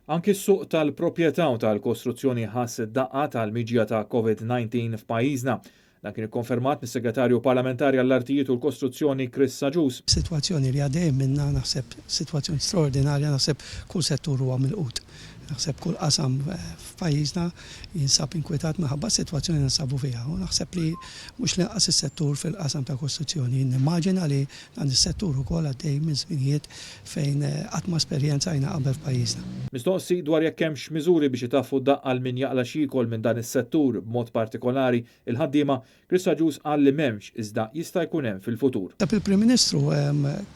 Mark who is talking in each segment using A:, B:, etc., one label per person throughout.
A: Anki s-suq tal-proprjetà u tal-kostruzzjoni ħass id-daqqa tal-miġja ta' COVID-19 f'pajjiżna. Dan kien ikkonfermat mis-Segretarju Parlamentari għall-Artijiet u l-Kostruzzjoni Chris Saġus.
B: Situazzjoni li għaddej minna naħseb situazzjoni straordinarja, naħseb kull settur huwa milqut. Naħseb kull qasam f'pajjiżna jinsab inkwetat minħabba s-sitwazzjoni nsabu fiha. U naħseb li mhux l-inqas is-settur fil-qasam ta' kostruzzjoni. Nimmaġina li dan is-settur ukoll għaddej minn żminijiet fejn qatt ma esperjenzajna qabel f'pajjiżna.
A: Mistoqsi dwar jekk hemmx miżuri biex itaffu d-daqqa l min jaqla xi jkun minn dan is-settur b'mod partikolari il-ħaddiema, Chris Saġus qal li m'hemmx iżda jista' jkun hemm fil-futur.
B: Il-Prim Ministru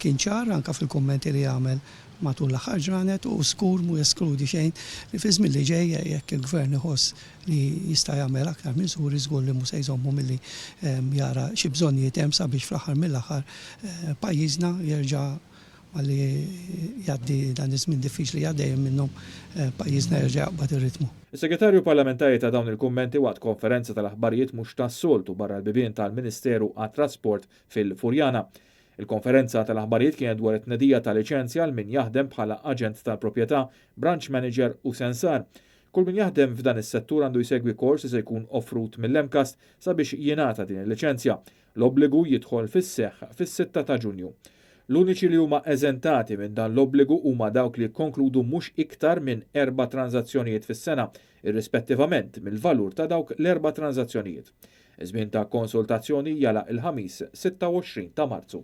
B: kien ċar anke fil-kummenti li jagħmel matul l-aħħar ġranet u skur mu jeskludi xejn li fi żmien li ġej jekk il-Gvern iħoss li jista' jagħmel aktar miżuri żgur li mhux se jżommu milli jara xi bżonnijiet hemm sabiex fl-aħħar mill-aħħar pajjiżna jerġa' malli jgħaddi dan iż-żmien diffiċli għaddej minnhom pajjiżna jerġa' jaqbad ir-ritmu.
A: Is-Segretarju Parlamentari ta' dawn il-kummenti waqt konferenza tal-aħbarijiet mhux tas-soltu barra l-bibien tal-Ministeru għat-Trasport fil-Furjana. Il-konferenza tal-aħbarijiet kienet dwar it-tnedija ta' liċenzja għal min jaħdem bħala aġent tal-proprjetà, branch manager u sensar. Kull min jaħdem f'dan is-settur għandu jsegwi kors se jkun offrut mill-Emkast sabiex jingħata din il-liċenzja. L-obbligu jidħol fis-seħħ fis-6 ta' Ġunju. L-uniċi li huma eżentati minn dan l-obbligu huma dawk li jkonkludu mhux iktar minn 4 tranzazzjonijiet fis-sena, irrispettivament mill-valur ta' dawk l-4 tranzazzjonijiet. Iż-żmien ta' konsultazzjoni jala il-ħamis 26 ta' Marzu.